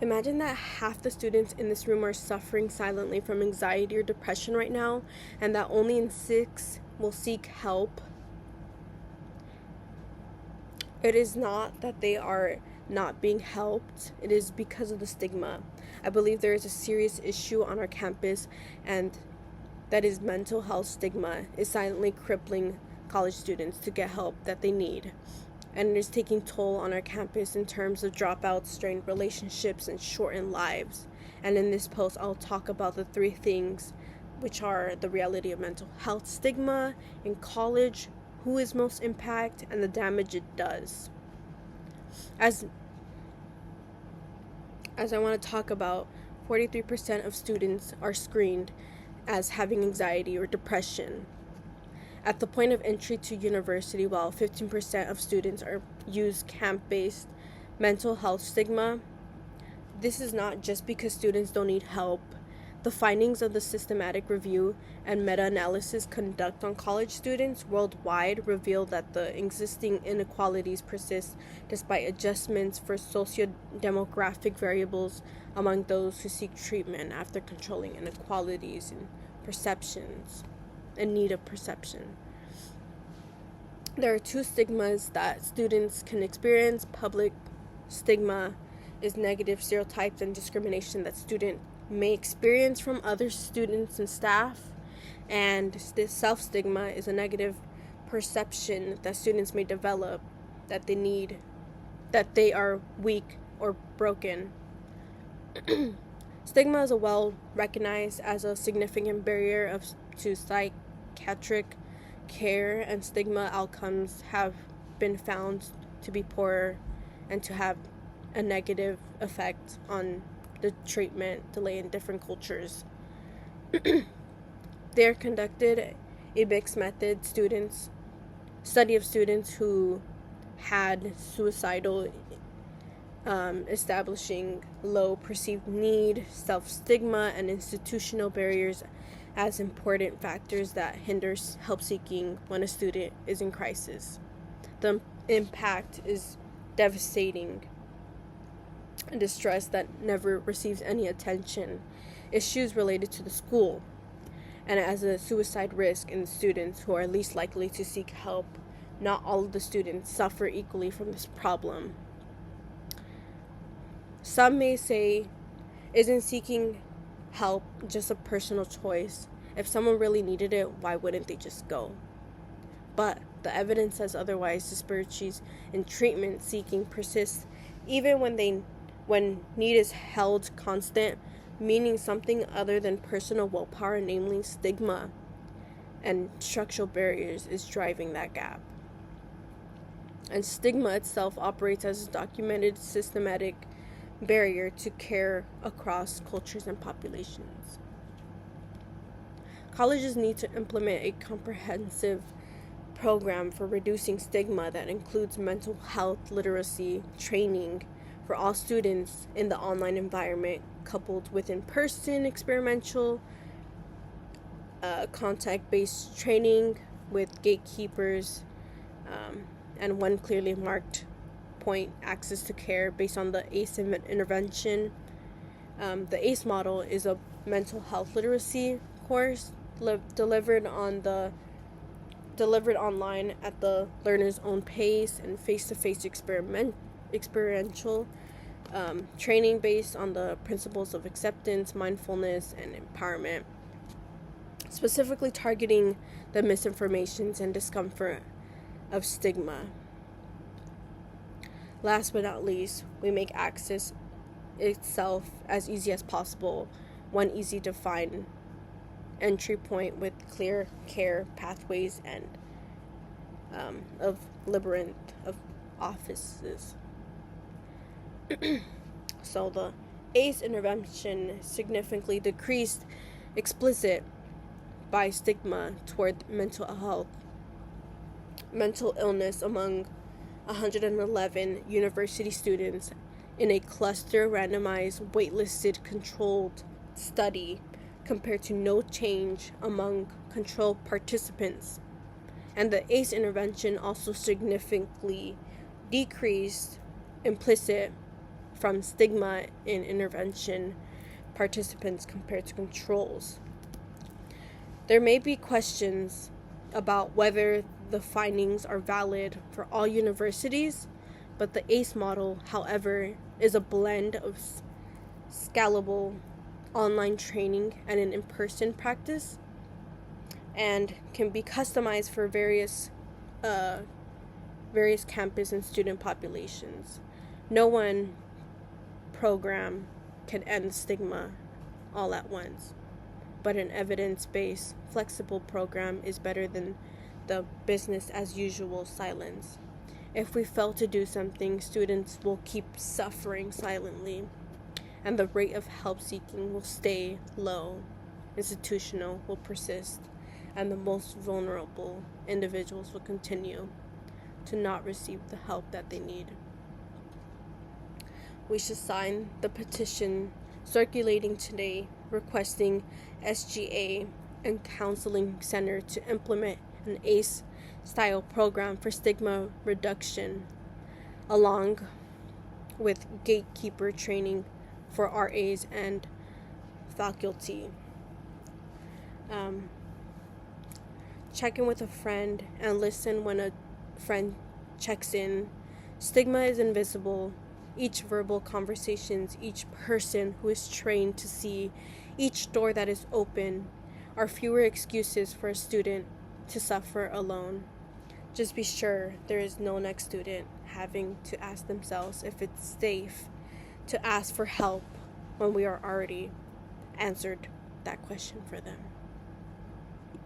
Imagine that half the students in this room are suffering silently from anxiety or depression right now, and that only in 6 will seek help. It is not that they are not being helped, it is because of the stigma. I believe there is a serious issue on our campus, and that is mental health stigma is silently crippling college students to get help that they need. And it is taking toll on our campus in terms of dropouts, strained relationships, and shortened lives. And in this post, I'll talk about the 3 things, which are the reality of mental health stigma in college, who is most impacted, and the damage it does. As I want to talk about, 43% of students are screened as having anxiety or depression. At the point of entry to university, while 15% of students use camp-based mental health stigma, this is not just because students don't need help. The findings of the systematic review and meta-analysis conducted on college students worldwide reveal that the existing inequalities persist despite adjustments for socio-demographic variables among those who seek treatment after controlling inequalities and perceptions. In need of perception. There are 2 stigmas that students can experience. Public stigma is negative stereotypes and discrimination that students may experience from other students and staff, and this self-stigma is a negative perception that students may develop that they are weak or broken. Stigma is well recognized as a significant barrier to psychiatric care, and stigma outcomes have been found to be poorer and to have a negative effect on the treatment delay in different cultures. They conducted a mixed method study of students who had suicidal establishing low perceived need, self-stigma, and institutional barriers as important factors that hinders help seeking when a student is in crisis. The impact is devastating and distress that never receives any attention, issues related to the school, and as a suicide risk in students who are least likely to seek help. Not all of the students suffer equally from this problem. Some may say, isn't seeking help just a personal choice? If someone really needed it, why wouldn't they just go? But the evidence says otherwise. Disparities in treatment seeking persists even when need is held constant, meaning something other than personal willpower, namely stigma and structural barriers, is driving that gap. And stigma itself operates as a documented systematic barrier to care across cultures and populations. Colleges need to implement a comprehensive program for reducing stigma that includes mental health literacy training for all students in the online environment, coupled with in-person experiential contact-based training with gatekeepers and one clearly marked point, access to care based on the ACE intervention. The ACE model is a mental health literacy course delivered online at the learner's own pace and face-to-face experiential training based on the principles of acceptance, mindfulness, and empowerment, specifically targeting the misinformations and discomfort of stigma. Last but not least, we make access itself as easy as possible, one easy to find entry point with clear care pathways and of labyrinth of offices. So the ACE intervention significantly decreased explicit by stigma toward mental illness among 111 university students in a cluster randomized waitlisted controlled study compared to no change among control participants. And the ACE intervention also significantly decreased implicit from stigma in intervention participants compared to controls. There may be questions about whether the findings are valid for all universities, but the ACE model, however, is a blend of scalable online training and an in-person practice, and can be customized for various campus and student populations. No one program can end stigma all at once, but an evidence-based, flexible program is better than the business as usual silence. If we fail to do something, students will keep suffering silently, and the rate of help seeking will stay low. Institutional will persist, and the most vulnerable individuals will continue to not receive the help that they need. We should sign the petition circulating today requesting SGA and counseling center to implement an ACE-style program for stigma reduction, along with gatekeeper training for RAs and faculty. Check in with a friend and listen when a friend checks in. Stigma is invisible. Each verbal conversations, each person who is trained to see, each door that is open, are fewer excuses for a student to suffer alone. Just be sure there is no next student having to ask themselves if it's safe to ask for help when we are already answered that question for them.